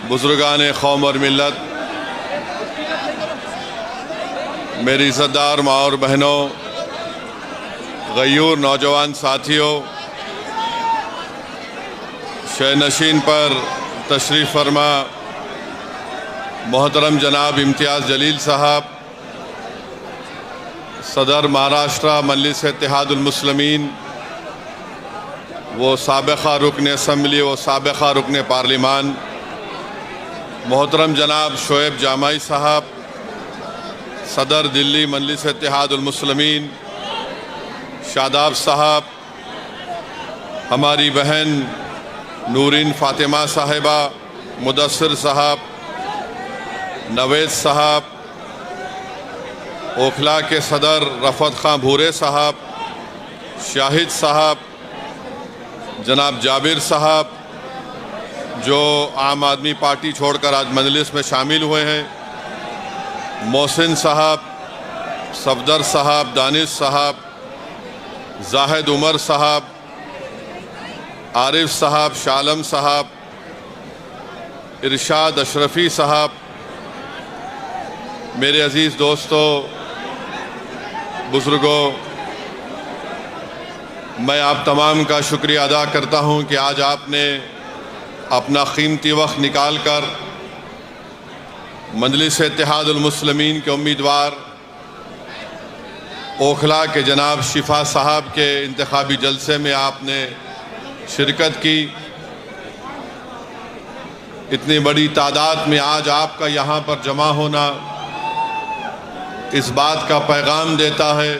बुजुर्गान कौम और मिल्लत, मेरी इज़्ज़तदार माँ और बहनों, गयूर नौजवान साथियों, शहनशीन पर तशरीफ़ फरमा मोहतरम जनाब इम्तियाज़ जलील साहब, सदर महाराष्ट्र मजलिस इत्तेहादुल मुस्लिमीन, वो साबिक़ा रुकन असम्बली, वो साबिक़ा रुकन पार्लिमान मोहतरम जनाब शोएब जामाई साहब, सदर दिल्ली मजलिस इत्तेहादुल मुस्लिमीन शादाब साहब, हमारी बहन नूरीन फ़ातिमा साहिबा, मुदस्सिर साहब, नवेद साहब, ओखला के सदर रफ़त खां भूरे साहब, शाहिद साहब, जनाब जाबिर साहब जो आम आदमी पार्टी छोड़कर आज मजलिस में शामिल हुए हैं, मोहसिन साहब, सफदर साहब, दानिश साहब, जाहिद उमर साहब, आरिफ साहब, शालम साहब, इरशाद अशरफी साहब, मेरे अज़ीज़ दोस्तों, बुज़ुर्गों, मैं आप तमाम का शुक्रिया अदा करता हूं कि आज आपने अपना कीमती वक्त निकाल कर मजलिस इत्तेहादुल मुस्लिमीन के उम्मीदवार ओखला के जनाब शिफा साहब के इंतखाबी जलसे में आपने शिरकत की। इतनी बड़ी तादाद में आज आपका यहाँ पर जमा होना इस बात का पैगाम देता है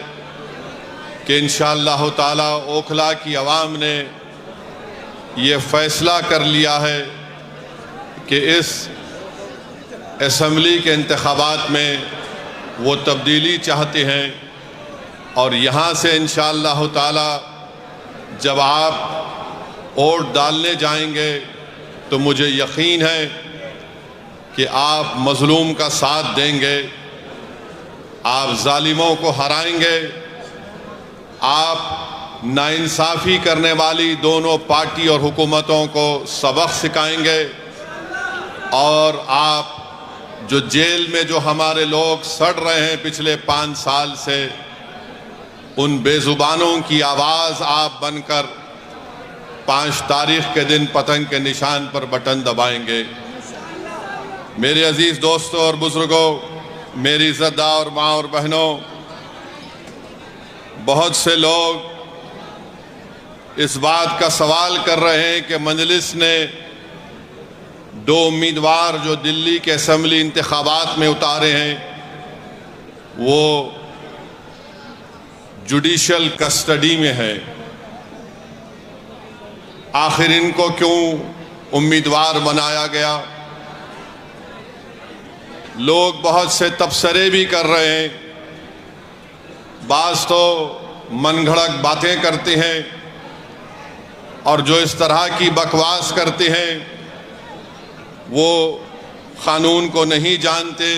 कि इंशाअल्लाह ताला ओखला की आवाम ने ये फ़ैसला कर लिया है कि इस असम्बली के इंतखाबात में वो तब्दीली चाहते हैं, और यहाँ से इंशाअल्लाह ताला जब आप वोट डालने जाएंगे तो मुझे यकीन है कि आप मज़लूम का साथ देंगे, आप जालिमों को हराएंगे, आप नाइंसाफ़ी करने वाली दोनों पार्टी और हुकूमतों को सबक सिखाएंगे, और आप जो जेल में जो हमारे लोग सड़ रहे हैं पिछले 5 साल से, उन बेज़ुबानों की आवाज़ आप बनकर 5 तारीख के दिन पतंग के निशान पर बटन दबाएंगे। मेरे अजीज़ दोस्तों और बुज़ुर्गों, मेरी इज़्ज़तदार माँ और बहनों, बहुत से लोग इस बात का सवाल कर रहे हैं कि मजलिस ने 2 उम्मीदवार जो दिल्ली के असम्बली इंतखाबात में उतारे हैं वो जुडिशल कस्टडी में है, आखिर इनको क्यों उम्मीदवार बनाया गया। लोग बहुत से तबसरे भी कर रहे हैं, बाज़ तो मनगढ़ंत बातें करते हैं, और जो इस तरह की बकवास करते हैं वो क़ानून को नहीं जानते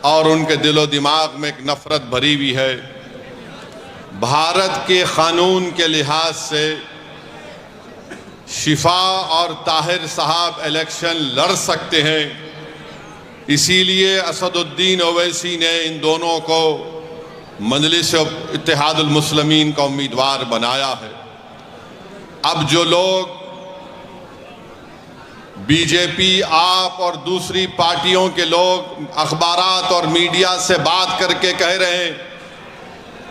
और उनके दिलो दिमाग में एक नफ़रत भरी हुई है। भारत के क़ानून के लिहाज से शिफा और ताहिर साहब इलेक्शन लड़ सकते हैं, इसीलिए असदुद्दीन ओवैसी ने इन दोनों को मजलिस इत्तेहादुल मुस्लिमीन का उम्मीदवार बनाया है। अब जो लोग बीजेपी, आप और दूसरी पार्टियों के लोग अखबारात और मीडिया से बात करके कह रहे हैं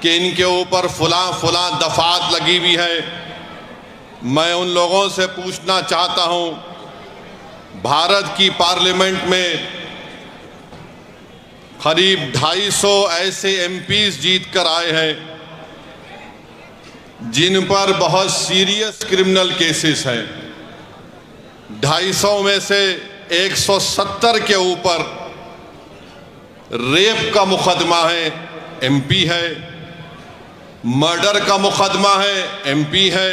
कि इनके ऊपर फलां दफात लगी हुई है, मैं उन लोगों से पूछना चाहता हूं, भारत की पार्लियामेंट में करीब 250 ऐसे एमपीज जीत कर आए हैं जिन पर बहुत सीरियस क्रिमिनल केसेस हैं। 250 में से 170 के ऊपर रेप का मुकदमा है, एमपी है, मर्डर का मुकदमा है, एमपी है,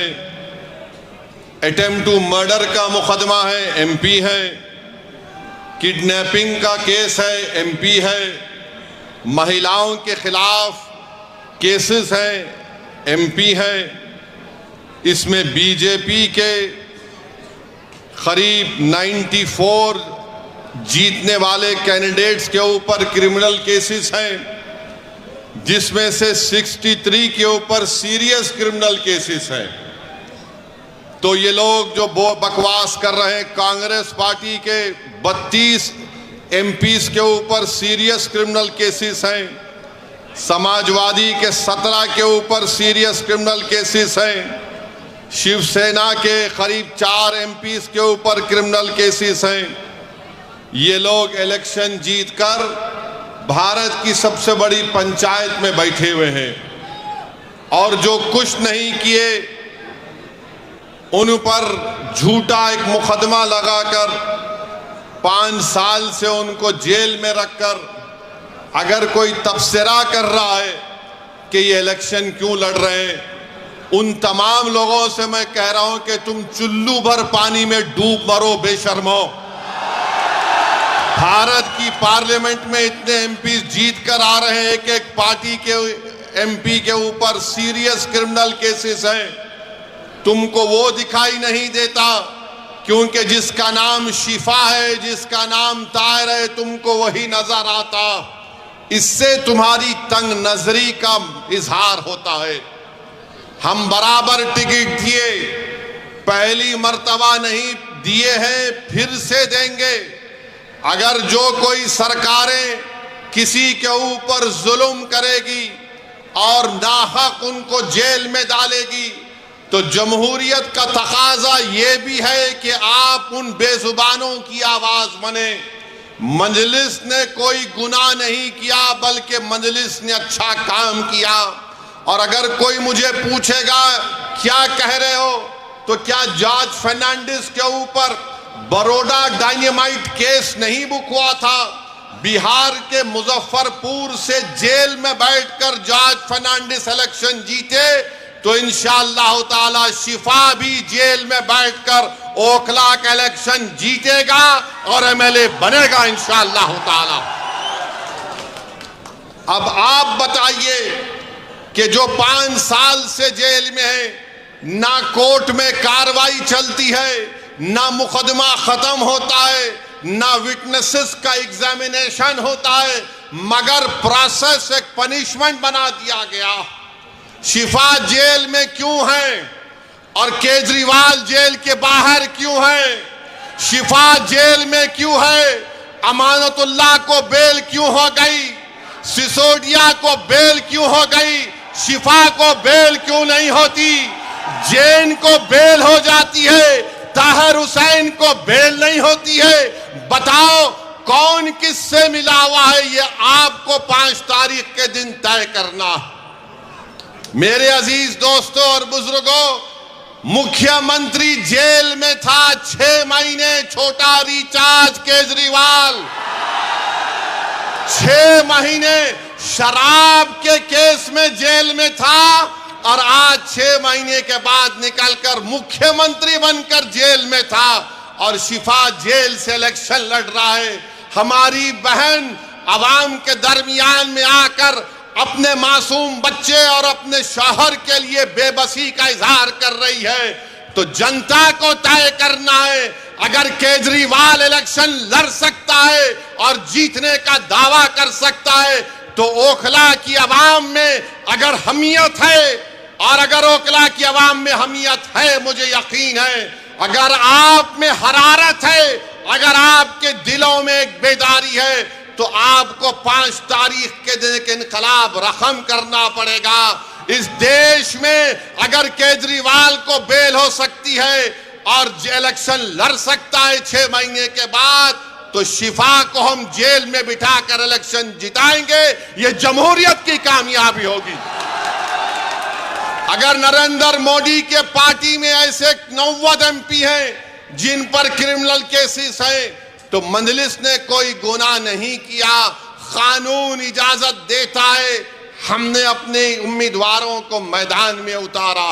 अटेम्प्ट टू मर्डर का मुकदमा है, एमपी है, किडनैपिंग का केस है, एमपी है, महिलाओं के खिलाफ केसेस हैं, एमपी है। इसमें बीजेपी के करीब 94 जीतने वाले कैंडिडेट्स के ऊपर क्रिमिनल केसेस हैं, जिसमें से 63 के ऊपर सीरियस क्रिमिनल केसेस हैं। तो ये लोग जो बकवास कर रहे हैं, कांग्रेस पार्टी के 32 एमपीज के ऊपर सीरियस क्रिमिनल केसेस हैं, समाजवादी के 17 के ऊपर सीरियस क्रिमिनल केसेस हैं, शिवसेना के करीब 4 एमपीज के ऊपर क्रिमिनल केसेस हैं। ये लोग इलेक्शन जीतकर भारत की सबसे बड़ी पंचायत में बैठे हुए हैं और जो कुछ नहीं किए उन पर झूठा एक मुकदमा लगाकर 5 साल से उनको जेल में रखकर, अगर कोई तबसरा कर रहा है कि ये इलेक्शन क्यों लड़ रहे हैं, उन तमाम लोगों से मैं कह रहा हूं कि तुम चुल्लू भर पानी में डूब मरो बेशर्मो। भारत की पार्लियामेंट में इतने एमपी जीत कर आ रहे हैं कि एक पार्टी के एमपी के ऊपर सीरियस क्रिमिनल केसेस हैं। तुमको वो दिखाई नहीं देता क्योंकि जिसका नाम शिफा है, जिसका नाम ताहिर है, तुमको वही नजर आता। इससे तुम्हारी तंग नजरी का इजहार होता है। हम बराबर टिकट दिए, पहली मर्तबा नहीं दिए हैं, फिर से देंगे। अगर जो कोई सरकारें किसी के ऊपर जुल्म करेगी और नाहक उनको जेल में डालेगी, तो जमहूरियत का तकाजा ये भी है कि आप उन बेजुबानों की आवाज बने। मजलिस ने कोई गुनाह नहीं किया, बल्कि मजलिस ने अच्छा काम किया। और अगर कोई मुझे पूछेगा क्या कह रहे हो, तो क्या जॉर्ज फर्नांडिस के ऊपर बड़ौदा डायनेमाइट केस नहीं बुक हुआ था? बिहार के मुजफ्फरपुर से जेल में बैठकर जॉर्ज फर्नांडिस इलेक्शन जीते, तो इंशाअल्लाह ताला शिफा भी जेल में बैठकर ओखला का इलेक्शन जीतेगा और एमएलए बनेगा इंशाअल्लाह ताला। अब आप बताइए कि जो 5 साल से जेल में है, ना कोर्ट में कार्रवाई चलती है, ना मुकदमा खत्म होता है, ना विटनेसेस का एग्जामिनेशन होता है, मगर प्रोसेस एक पनिशमेंट बना दिया गया। शिफा जेल में क्यों है और केजरीवाल जेल के बाहर क्यों है? शिफा जेल में क्यों है? अमानतुल्लाह को बेल क्यों हो गई? सिसोदिया को बेल क्यों हो गई? शिफा को बेल क्यों नहीं होती? जैन को बेल हो जाती है, ताहिर हुसैन को बेल नहीं होती है। बताओ कौन किससे मिला हुआ है? ये आपको 5 तारीख के दिन तय करना। मेरे अजीज दोस्तों और बुजुर्गों, मुख्यमंत्री जेल में था 6 महीने, छोटा रिचार्ज केजरीवाल 6 महीने शराब के केस में जेल में था और आज 6 महीने के बाद निकलकर मुख्यमंत्री बनकर जेल में था और शिफा जेल से इलेक्शन लड़ रहा है। हमारी बहन अवाम के दरमियान में आकर अपने मासूम बच्चे और अपने शौहर के लिए बेबसी का इजहार कर रही है। तो जनता को तय करना है। अगर केजरीवाल इलेक्शन लड़ सकता है और जीतने का दावा कर सकता है, तो ओखला की आवाम में अगर हमीयत है, और अगर ओखला की आवाम में हमीयत है, मुझे यकीन है, अगर आप में हरारत है, अगर आपके दिलों में एक बेदारी है, तो आपको 5 तारीख के दिन एक इनकलाब रकम करना पड़ेगा। इस देश में अगर केजरीवाल को बेल हो सकती है और इलेक्शन लड़ सकता है 6 महीने के बाद, तो शिफा को हम जेल में बिठाकर इलेक्शन जिताएंगे। ये जमहूरियत की कामयाबी होगी। अगर नरेंद्र मोदी के पार्टी में ऐसे 90 एमपी हैं जिन पर क्रिमिनल केसेस हैं, तो मजलिस ने कोई गुनाह नहीं किया, कानून इजाजत देता है। हमने अपने उम्मीदवारों को मैदान में उतारा।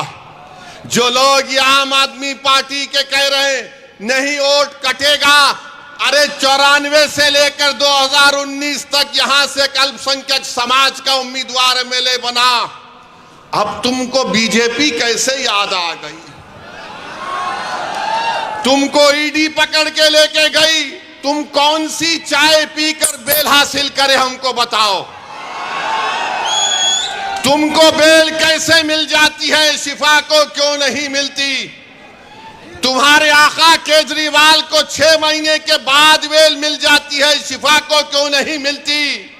जो लोग ये आम आदमी पार्टी के कह रहे हैं नहीं वोट कटेगा, अरे 94 से लेकर 2019 तक यहां से अल्पसंख्यक समाज का उम्मीदवार एमएलए बना। अब तुमको बीजेपी कैसे याद आ गई? तुमको ईडी पकड़ के लेके गई, तुम कौन सी चाय पीकर बेल हासिल करे हमको बताओ। तुमको बेल कैसे मिल जाती है, शिफा को क्यों नहीं मिलती? तुम्हारे आका केजरीवाल को 6 महीने के बाद बेल मिल जाती है, शिफा को क्यों नहीं मिलती?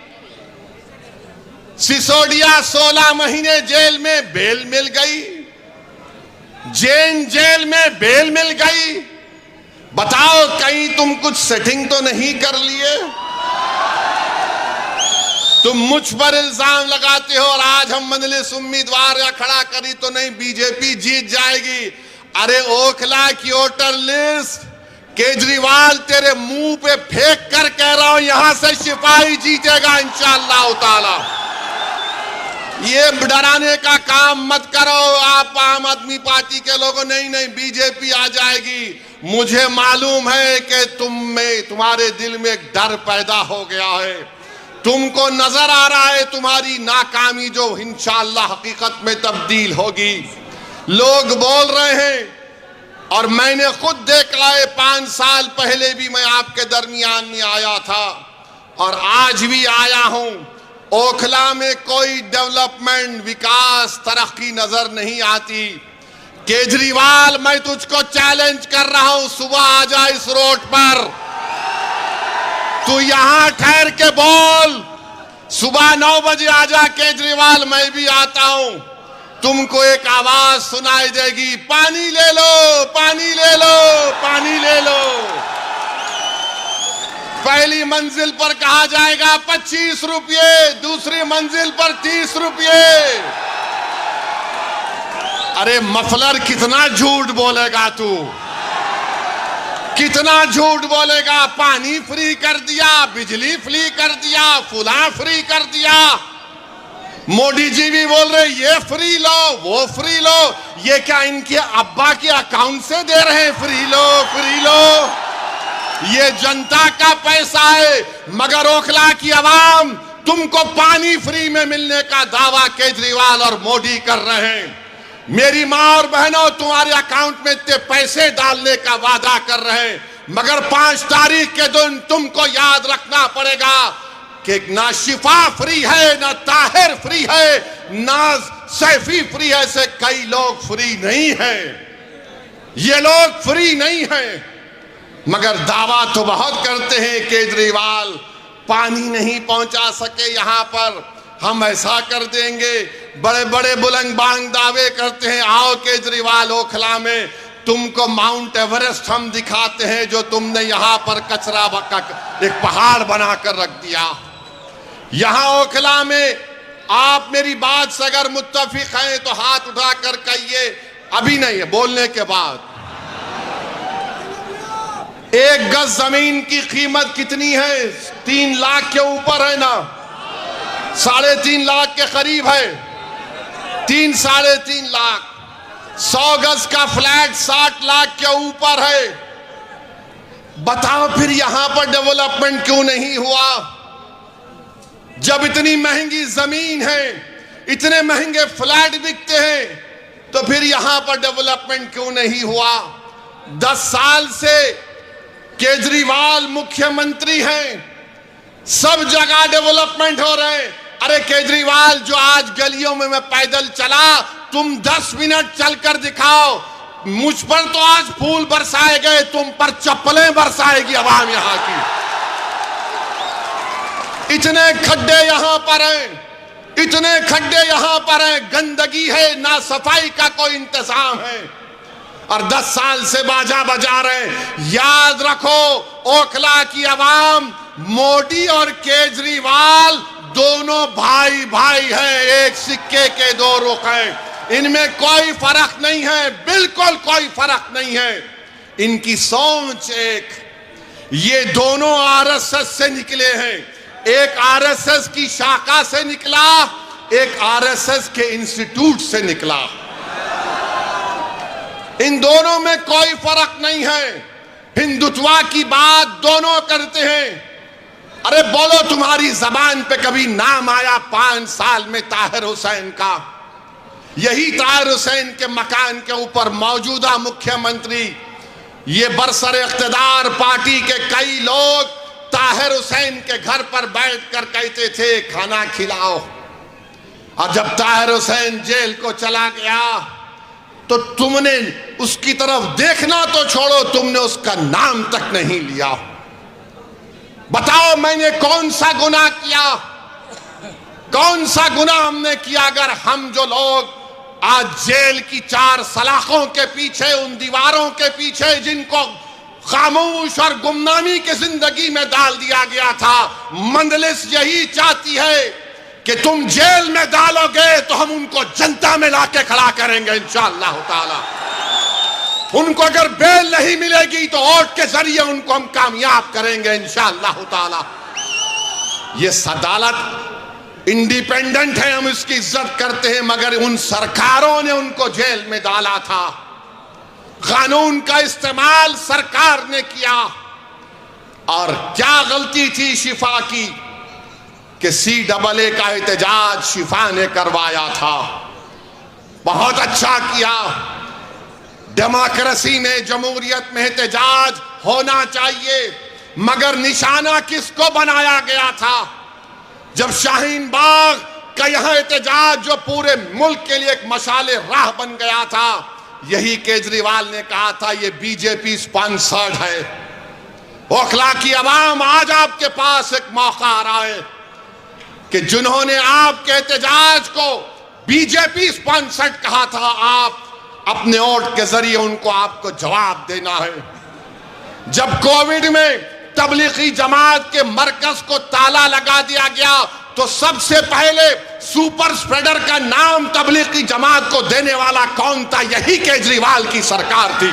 सिसोदिया 16 महीने जेल में बेल मिल गई, जैन जेल में बेल मिल गई। बताओ कहीं तुम कुछ सेटिंग तो नहीं कर लिए? तुम मुझ पर इल्जाम लगाते हो और आज हम मजलिस उम्मीदवार या खड़ा करी तो नहीं बीजेपी जीत जाएगी। अरे ओखला की वोटर लिस्ट केजरीवाल तेरे मुंह पे फेंक कर कह रहा हूं, यहां से सिपाही जीतेगा इंशाअल्लाह ताला। ये डराने का काम मत करो आप आम आदमी पार्टी के लोगों। नहीं बीजेपी आ जाएगी। मुझे मालूम है कि तुम्हारे दिल में एक डर पैदा हो गया है। तुमको नजर आ रहा है तुम्हारी नाकामी जो इंशाअल्लाह हकीकत में तब्दील होगी। लोग बोल रहे हैं और मैंने खुद देखा है, 5 साल पहले भी मैं आपके दरमियान में आया था और आज भी आया हूं। ओखला में कोई डेवलपमेंट, विकास, तरक्की नजर नहीं आती। केजरीवाल मैं तुझको चैलेंज कर रहा हूं, सुबह आ जा इस रोड पर, तू यहां ठहर के बोल। सुबह 9 बजे आ जा केजरीवाल, मैं भी आता हूं। तुमको एक आवाज सुनाई देगी, पानी ले लो, पानी ले लो, पानी ले लो। पहली मंजिल पर कहा जाएगा 25 रुपये, दूसरी मंजिल पर 30 रुपये। अरे मफलर कितना झूठ बोलेगा तू, कितना झूठ बोलेगा। पानी फ्री कर दिया, बिजली फ्री कर दिया, फुला फ्री कर दिया। मोदी जी भी बोल रहे ये फ्री लो, वो फ्री लो। ये क्या इनके अब्बा के अकाउंट से दे रहे हैं? फ्री लो, फ्री लो। ये जनता का पैसा है। मगर ओखला की आवाम तुमको पानी फ्री में मिलने का दावा केजरीवाल और मोदी कर रहे हैं। मेरी मां और बहनों, तुम्हारे अकाउंट में इतने पैसे डालने का वादा कर रहे हैं, मगर 5 तारीख के दिन तुमको याद रखना पड़ेगा कि ना शिफा फ्री है, ना ताहिर फ्री है, ना सैफी फ्री है। ऐसे कई लोग फ्री नहीं हैं। ये लोग फ्री नहीं हैं, मगर दावा तो बहुत करते हैं। केजरीवाल पानी नहीं पहुंचा सके यहां पर, हम ऐसा कर देंगे। बड़े बड़े बुलंद बांग दावे करते हैं। आओ केजरीवाल ओखला में, तुमको माउंट एवरेस्ट हम दिखाते हैं जो तुमने यहां पर कचरा एक पहाड़ बनाकर रख दिया। यहां ओखला में आप मेरी बात से अगर मुत्तफिक हैं तो हाथ उठाकर कहिए। अभी नहीं है, बोलने के बाद। 1 गज जमीन की कीमत कितनी है? 3 लाख के ऊपर है ना, 3.5 लाख के करीब है। 3 साढ़े 3 लाख। 100 गज का फ्लैट 60 लाख के ऊपर है। बताओ फिर यहां पर डेवलपमेंट क्यों नहीं हुआ? जब इतनी महंगी जमीन है, इतने महंगे फ्लैट बिकते हैं, तो फिर यहां पर डेवलपमेंट क्यों नहीं हुआ? 10 साल से केजरीवाल मुख्यमंत्री हैं, सब जगह डेवलपमेंट हो रहे हैं। अरे केजरीवाल, जो आज गलियों में मैं पैदल चला, तुम 10 मिनट चलकर दिखाओ। मुझ पर तो आज फूल बरसाए गए, तुम पर चप्पलें बरसाएगी आवाम यहां की। इतने खड्डे यहां पर हैं, इतने खड्डे यहां पर हैं, गंदगी है, ना सफाई का कोई इंतजाम है, और 10 साल से बाजा बजा रहे। याद रखो, ओखला की आवाम, मोदी और केजरीवाल दोनों भाई भाई हैं, एक सिक्के के 2 रुख हैं। इनमें कोई फर्क नहीं है, बिल्कुल कोई फर्क नहीं है। इनकी सोच एक। ये दोनों आरएसएस से निकले हैं। एक आरएसएस की शाखा से निकला, एक आरएसएस के इंस्टीट्यूट से निकला। इन दोनों में कोई फर्क नहीं है। हिंदुत्व की बात दोनों करते हैं। अरे बोलो, तुम्हारी जबान पे कभी नाम आया 5 साल में ताहिर हुसैन का? यही ताहिर हुसैन के मकान के ऊपर मौजूदा मुख्यमंत्री ये बरसर इख्तिदार पार्टी के कई लोग ताहिर हुसैन के घर पर बैठकर कहते थे खाना खिलाओ, और जब ताहिर हुसैन जेल को चला गया तो तुमने उसकी तरफ देखना तो छोड़ो, तुमने उसका नाम तक नहीं लिया। बताओ मैंने कौन सा गुनाह किया, कौन सा गुनाह हमने किया? अगर हम जो लोग आज जेल की चार सलाखों के पीछे, उन दीवारों के पीछे जिनको खामोश और गुमनामी की जिंदगी में डाल दिया गया था, मंजलिस यही चाहती है कि तुम जेल में डालोगे तो हम उनको जनता में लाके खड़ा करेंगे इंशाअल्लाह ताला। उनको अगर बेल नहीं मिलेगी तो वोट के जरिए उनको हम कामयाब करेंगे इंशाअल्लाह ताला। ये अदालत इंडिपेंडेंट है, हम इसकी इज्जत करते हैं, मगर उन सरकारों ने उनको जेल में डाला था। कानून का इस्तेमाल सरकार ने किया, और क्या गलती थी शिफा की कि CAA का एहतजाज शिफा ने करवाया था। बहुत अच्छा किया। डेमोक्रेसी में, जमहूरियत में एहतजाज होना चाहिए, मगर निशाना किसको बनाया गया था? जब शाहीन बाग का यहां एहतजाज जो पूरे मुल्क के लिए एक मशाले राह बन गया था, यही केजरीवाल ने कहा था ये बीजेपी स्पॉन्सर्ड है। ओखला की आवाम, आज आपके पास एक मौका आ रहा है कि जिन्होंने आपके एहतजाज को बीजेपी स्पॉन्सर्ड कहा था, आप अपने वोट के जरिए उनको आपको जवाब देना है। जब कोविड में तबलीगी जमात के मरकज को ताला लगा दिया गया तो सबसे पहले सुपर स्प्रेडर का नाम तबलीगी जमात को देने वाला कौन था? यही केजरीवाल की सरकार थी।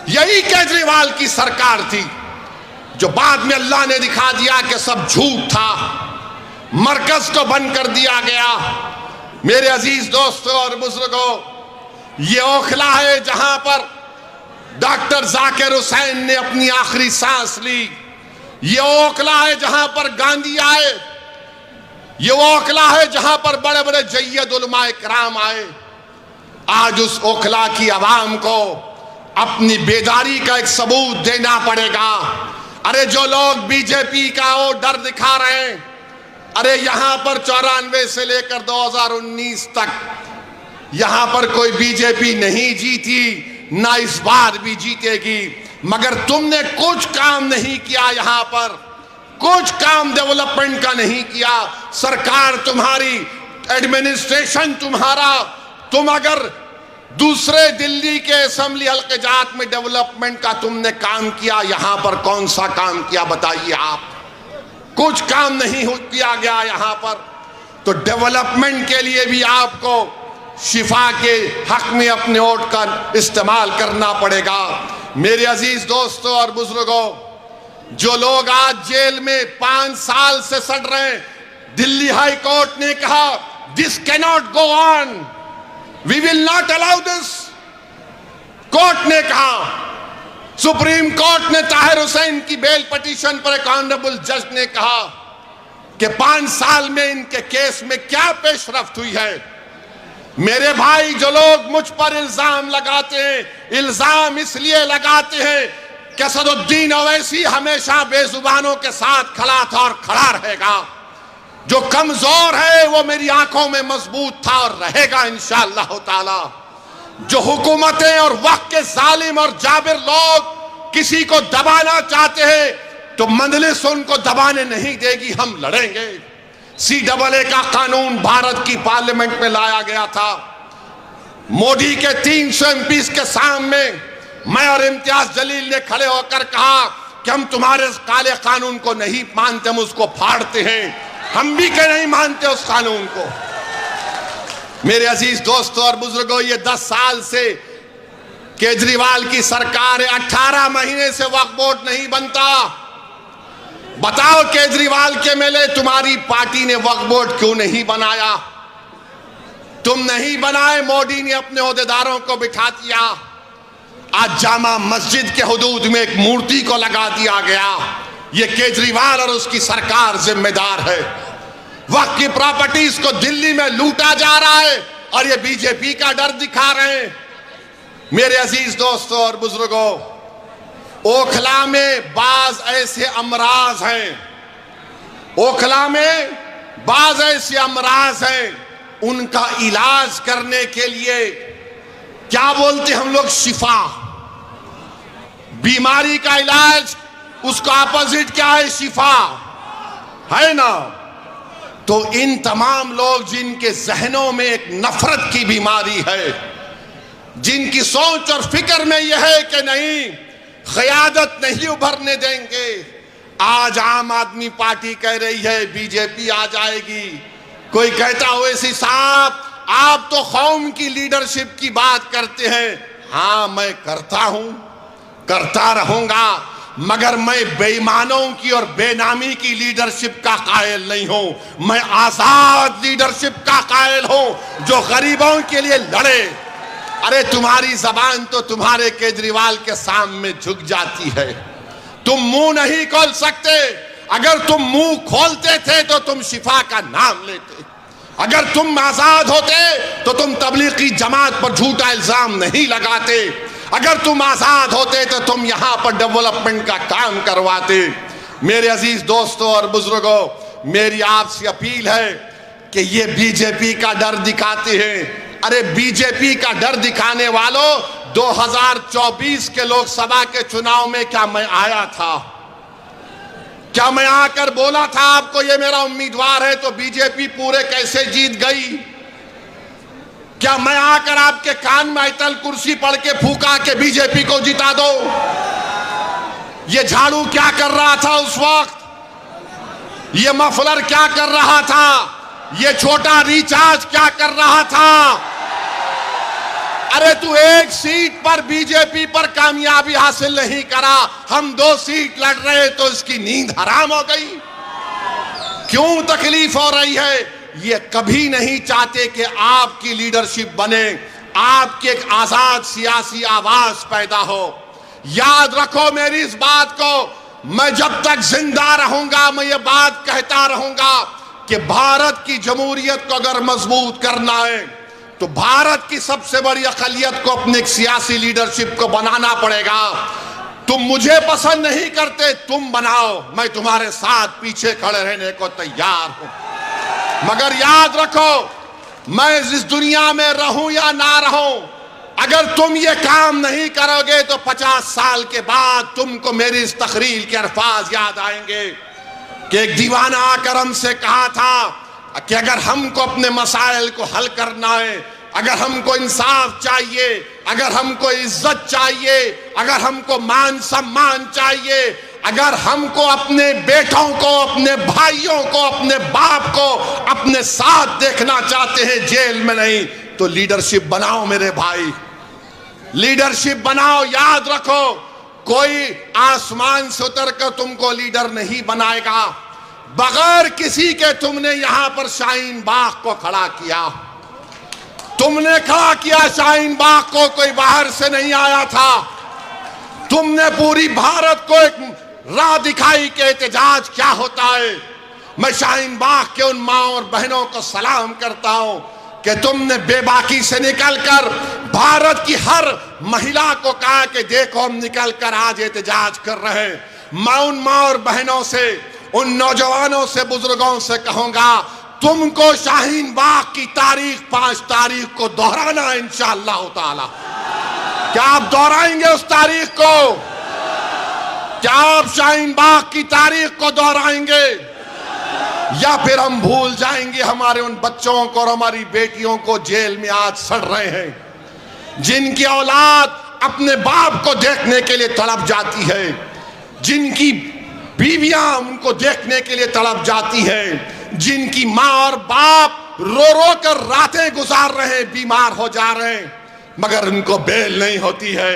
यही केजरीवाल की सरकार थी, जो बाद में अल्लाह ने दिखा दिया कि सब झूठ था, मरकज को बंद कर दिया गया। मेरे अजीज दोस्तों और बुजुर्गों, ये ओखला है जहां पर डॉक्टर जाकिर हुसैन ने अपनी आखिरी सांस ली। ये ओखला है जहां पर गांधी आए। ये वो ओखला है जहां पर बड़े बड़े जय्यद उलमाए कराम आए। आज उस ओखला की आवाम को अपनी बेदारी का एक सबूत देना पड़ेगा। अरे जो लोग बीजेपी का वो डर दिखा रहे हैं, अरे यहां पर 94 से लेकर 2019 तक यहां पर कोई बीजेपी नहीं जीती, ना इस बार भी जीतेगी, मगर तुमने कुछ काम नहीं किया। यहां पर कुछ काम डेवलपमेंट का नहीं किया। सरकार तुम्हारी, एडमिनिस्ट्रेशन तुम्हारा, तुम अगर दूसरे दिल्ली के असेंबली हल्के जात में डेवलपमेंट का तुमने काम किया, यहां पर कौन सा काम किया बताइए आप? कुछ काम नहीं किया गया यहां पर। तो डेवलपमेंट के लिए भी आपको शिफा के हक में अपने वोट का इस्तेमाल करना पड़ेगा। मेरे अजीज दोस्तों और बुजुर्गों, जो लोग आज जेल में 5 साल से सड़ रहे हैं, दिल्ली हाई कोर्ट ने कहा this cannot go on, we will not allow this. Court ने कहा, सुप्रीम कोर्ट ने ताहिर हुसैन की बेल पिटीशन पर एक ऑनरेबल जज ने कहा कि 5 साल में इनके केस में क्या पेशरफ्त हुई है। मेरे भाई, जो लोग मुझ पर इल्जाम लगाते हैं, इल्जाम इसलिए लगाते हैं कि असदुद्दीन ओवैसी हमेशा बेजुबानों के साथ खड़ा था और खड़ा रहेगा। जो कमजोर है वो मेरी आंखों में मजबूत था और रहेगा इंशाअल्लाह ताला। जो हुकूमतें और वक्त के जालिम और जाबिर लोग किसी को दबाना चाहते हैं तो मंजलिस उनको दबाने नहीं देगी, हम लड़ेंगे। CAA का कानून भारत की पार्लियामेंट में लाया गया था। मोदी के 300 MPs के सामने मैं और इम्तियाज जलील ने खड़े होकर कहा कि हम तुम्हारे काले कानून को नहीं मानते, हम उसको फाड़ते हैं। हम भी के नहीं मानते उस कानून को। मेरे अजीज दोस्तों और बुजुर्गों, ये 10 साल से केजरीवाल की सरकार है, 18 महीने से वक्फ बोर्ड नहीं बनता। बताओ केजरीवाल के मेले तुम्हारी पार्टी ने वक्फ बोर्ड क्यों नहीं बनाया? तुम नहीं बनाए, मोदी ने अपने ओहदेदारों को बिठा दिया। आज जामा मस्जिद के हुदूद में एक मूर्ति को लगा दिया गया। ये केजरीवाल और उसकी सरकार जिम्मेदार है। वक्फ की प्रॉपर्टीज को दिल्ली में लूटा जा रहा है और ये बीजेपी का डर दिखा रहे हैं। मेरे अजीज दोस्तों और बुजुर्गों, ओखला में बाज ऐसे अमराज हैं, ओखला में बाज ऐसे अमराज हैं, उनका इलाज करने के लिए क्या बोलते हम लोग, शिफा। बीमारी का इलाज उसका अपोजिट क्या है, शिफा है ना। तो इन तमाम लोग जिनके जहनों में एक नफरत की बीमारी है, जिनकी सोच और फिक्र में यह है कि नहीं क़यादत नहीं उभरने देंगे, आज आम आदमी पार्टी कह रही है बीजेपी आ जाएगी। कोई कहता ओवैसी साहब आप तो कौम की लीडरशिप की बात करते हैं। हाँ मैं करता हूं, करता रहूंगा, मगर मैं बेईमानों की और बेनामी की लीडरशिप का कायल नहीं हूं। मैं आजाद लीडरशिप का कायल हूं जो गरीबों के लिए लड़े। अरे तुम्हारी जबान तो तुम्हारे केजरीवाल के सामने झुक जाती है, तुम मुंह नहीं खोल सकते। अगर तुम मुंह खोलते थे तो तुम शिफा का नाम लेते। अगर तुम आजाद होते तो तुम तबलीगी जमात पर झूठा इल्जाम नहीं लगाते। अगर तुम आजाद होते तो तुम यहां पर डेवलपमेंट का काम करवाते। मेरे अजीज दोस्तों और बुजुर्गों, मेरी आपसे अपील है कि ये बीजेपी का डर दिखाते हैं। अरे बीजेपी का डर दिखाने वालों, 2024 के लोकसभा के चुनाव में क्या मैं आया था? क्या मैं आकर बोला था आपको ये मेरा उम्मीदवार है तो बीजेपी पूरे कैसे जीत गई? क्या मैं आकर आपके कान में आयतल कुर्सी पढ़ के फूका के बीजेपी को जिता दो? ये झाड़ू क्या कर रहा था उस वक्त? ये मफलर क्या कर रहा था? ये छोटा रिचार्ज क्या कर रहा था? अरे तू एक सीट पर बीजेपी पर कामयाबी हासिल नहीं करा, हम 2 सीट लड़ रहे तो इसकी नींद हराम हो गई। क्यों तकलीफ हो रही है? ये कभी नहीं चाहते कि आपकी लीडरशिप बने, आपकी एक आजाद सियासी आवाज पैदा हो। याद रखो मेरी इस बात को, मैं जब तक जिंदा रहूंगा मैं ये बात कहता रहूंगा कि भारत की जमहूरियत को अगर मजबूत करना है तो भारत की सबसे बड़ी अक़लियत को अपनी सियासी लीडरशिप को बनाना पड़ेगा। तुम मुझे पसंद नहीं करते, तुम बनाओ, मैं तुम्हारे साथ पीछे खड़े रहने को तैयार हूं। मगर याद रखो मैं इस दुनिया में रहूं या ना रहूं, अगर तुम ये काम नहीं करोगे तो 50 साल के बाद तुमको मेरी इस तकरीर के अल्फाज याद आएंगे कि एक दीवाना आकर हमसे कहा था कि अगर हमको अपने मसाइल को हल करना है, अगर हमको इंसाफ चाहिए, अगर हमको इज्जत चाहिए, अगर हमको मान सम्मान चाहिए, अगर हमको अपने बेटों को, अपने भाइयों को, अपने बाप को अपने साथ देखना चाहते हैं, जेल में नहीं, तो लीडरशिप बनाओ मेरे भाई, लीडरशिप बनाओ। याद रखो कोई आसमान से उतर कर तुमको लीडर नहीं बनाएगा। बगैर किसी के तुमने यहां पर शाहीन बाग को खड़ा किया, तुमने खड़ा किया शाहीन बाग को, कोई बाहर से नहीं आया था। तुमने पूरी भारत को एक राह दिखाई कि एहतजाज क्या होता है। मैं शाहीन बाग के उन माँ और बहनों को सलाम करता हूं कि तुमने बेबाकी से निकलकर भारत की हर महिला को कहा कि देखो हम निकलकर आज एहतजाज कर रहे हैं। मैं उन माँ और बहनों से, उन नौजवानों से, बुजुर्गों से कहूंगा तुमको शाहीन बाग की तारीख 5 तारीख को दोहराना है इंशाअल्लाह ताला। क्या आप दोहराएंगे उस तारीख को? क्या आप शाहीन बाग की तारीख को दोहराएंगे या फिर हम भूल जाएंगे हमारे उन बच्चों को और हमारी बेटियों को जेल में आज सड़ रहे हैं, जिनकी औलाद अपने बाप को देखने के लिए तड़प जाती है, जिनकी बीवियां उनको देखने के लिए तड़प जाती है, जिनकी माँ और बाप रो रो कर रातें गुजार रहे हैं, बीमार हो जा रहे हैं, मगर उनको बेल नहीं होती है।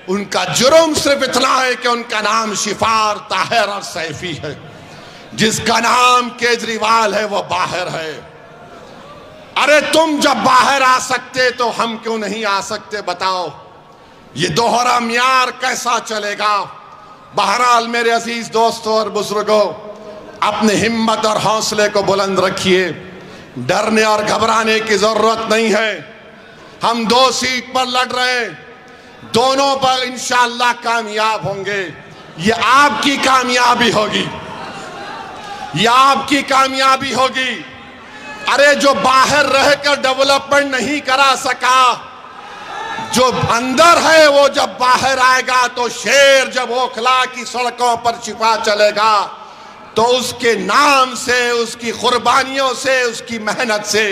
उनका जुर्म सिर्फ इतना है कि उनका नाम शिफार, ताहिर और सैफी है। जिसका नाम केजरीवाल है वो बाहर है। अरे तुम जब बाहर आ सकते तो हम क्यों नहीं आ सकते बताओ? ये दोहरा म्यार कैसा चलेगा? बहरहाल मेरे अजीज दोस्तों और बुजुर्गों, अपने हिम्मत और हौसले को बुलंद रखिए, डरने और घबराने की जरूरत नहीं है। हम 2 सीट पर लड़ रहे हैं, दोनों पर इंशाअल्लाह कामयाब होंगे। ये आपकी कामयाबी होगी, ये आपकी कामयाबी होगी। अरे जो बाहर रहकर डेवलपमेंट नहीं करा सका, जो अंदर है वो जब बाहर आएगा तो शेर जब ओखला की सड़कों पर छिपा चलेगा तो उसके नाम से, उसकी कुर्बानियों से, उसकी मेहनत से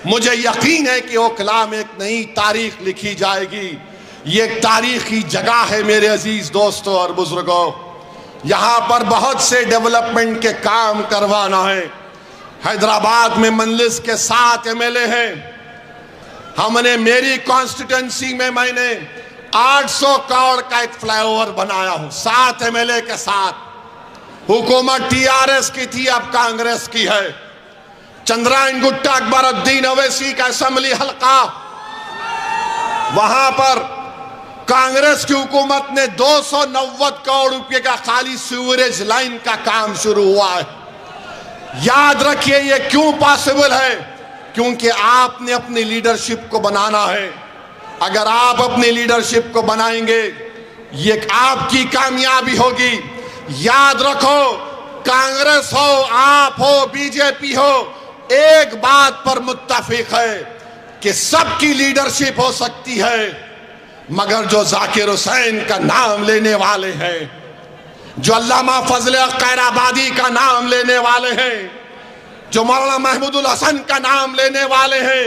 मुझे यकीन है कि ओखला में एक नई तारीख लिखी जाएगी। ये एक तारीखी जगह है मेरे अजीज दोस्तों और बुजुर्गों। यहाँ पर बहुत से डेवलपमेंट के काम करवाना है। हैदराबाद में मंजलिस के 7 MLA हैं। हमने मेरी कॉन्स्टिट्यूंसी में मैंने 800 करोड़ का एक फ्लाईओवर बनाया हूं 7 MLA के साथ। हुकूमत TRS की थी, अब कांग्रेस की है। चंद्रायन गुट्टा अकबरुद्दीन ओवैसी का असेंबली हल्का, वहां पर कांग्रेस की हुकूमत ने 290 करोड़ रुपए का खाली सीवरेज लाइन का काम शुरू हुआ है। याद रखिए ये क्यों पॉसिबल है, क्योंकि आपने अपनी लीडरशिप को बनाना है। अगर आप अपनी लीडरशिप को बनाएंगे ये आपकी कामयाबी होगी। याद रखो, कांग्रेस हो, आप हो, बीजेपी हो, एक बात पर मुत्तफिक है कि सबकी लीडरशिप हो सकती है, मगर जो जाकिर हुसैन का नाम लेने वाले हैं, जो अल्लामा फजल खैराबादी का नाम लेने वाले हैं, जो मौलाना महमूदुल हसन का नाम लेने वाले हैं,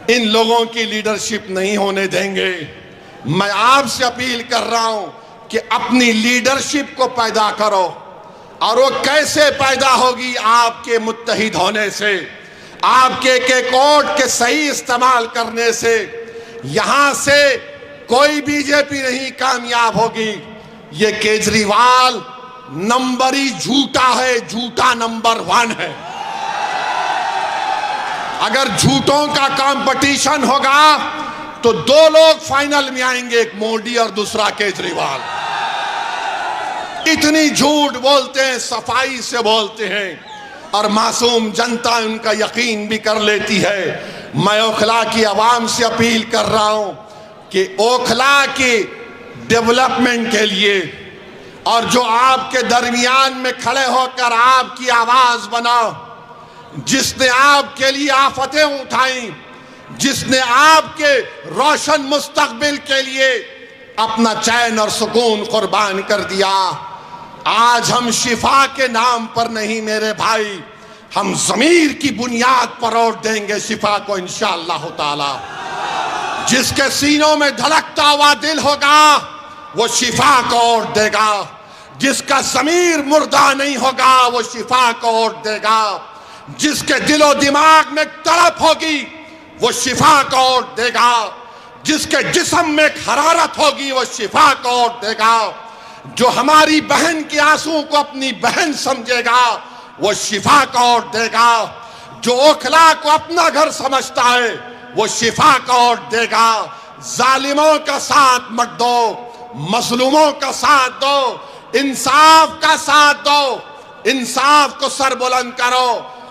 इन लोगों की लीडरशिप नहीं होने देंगे। मैं आपसे अपील कर रहा हूं कि अपनी लीडरशिप को पैदा करो। और वो कैसे पैदा होगी? आपके मुत्तहिद होने से, आपके एक वोट के सही इस्तेमाल करने से। यहां से कोई बीजेपी नहीं कामयाब होगी। ये केजरीवाल नंबरी झूठा है, झूठा नंबर 1 है। अगर झूठों का कंपटीशन होगा तो 2 लोग फाइनल में आएंगे, एक मोदी और दूसरा केजरीवाल। इतनी झूठ बोलते हैं, सफाई से बोलते हैं और मासूम जनता उनका यकीन भी कर लेती है। मैं ओखला की आवाम से अपील कर रहा हूं कि ओखला की डेवलपमेंट के लिए और जो आपके दरमियान में खड़े होकर आपकी आवाज बनाओ, जिसने आपके लिए आफतें उठाई, जिसने आपके रोशन मुस्तकबिल के लिए अपना चैन और सुकून कुर्बान कर दिया। आज हम शिफा के नाम पर नहीं मेरे भाई, हम ज़मीर की बुनियाद पर वोट देंगे शिफा को इंशाअल्लाह ताला। जिसके सीनों में धड़कता हुआ दिल होगा वो शिफा को वोट देगा। जिसका ज़मीर मुर्दा नहीं होगा वो शिफा को वोट देगा। जिसके दिलो दिमाग में तड़प होगी वो शिफा को वोट देगा। जिसके जिस्म में हरारत होगी वो शिफा को वोट देगा। जो हमारी बहन के आंसू को अपनी बहन समझेगा वो शिफा को वोट देगा। जो ओखला को अपना घर समझता है वो शिफा को वोट देगा। जालिमों का साथ मत दो, मजलूमों का साथ दो, इंसाफ का साथ दो, इंसाफ को सर बुलंद करो।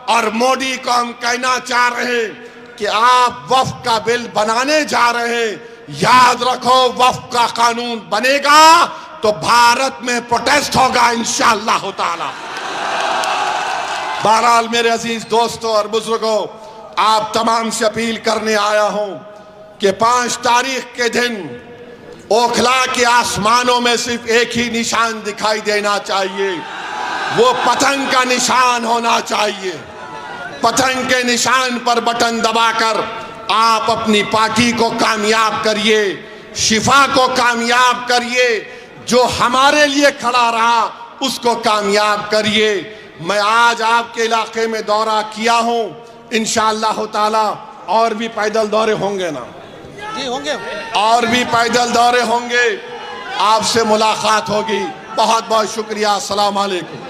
और मोदी को हम कहना चाह रहे हैं कि आप वक्फ का बिल बनाने जा रहे हैं, याद रखो वक्फ का कानून बनेगा तो भारत में प्रोटेस्ट होगा इंशाअल्लाह ताला। बहरहाल मेरे अजीज दोस्तों और बुजुर्गों, आप तमाम से अपील करने आया हूं कि 5 तारीख के दिन ओखला के आसमानों में सिर्फ एक ही निशान दिखाई देना चाहिए, वो पतंग का निशान होना चाहिए। पतंग के निशान पर बटन दबाकर आप अपनी पार्टी को कामयाब करिए, शिफा को कामयाब करिए, जो हमारे लिए खड़ा रहा उसको कामयाब करिए। मैं आज आपके इलाके में दौरा किया हूं, इंशाअल्लाह ताला और भी पैदल दौरे होंगे ना जी, होंगे और भी पैदल दौरे होंगे, आपसे मुलाकात होगी। बहुत बहुत शुक्रिया। अस्सलाम वालेकुम।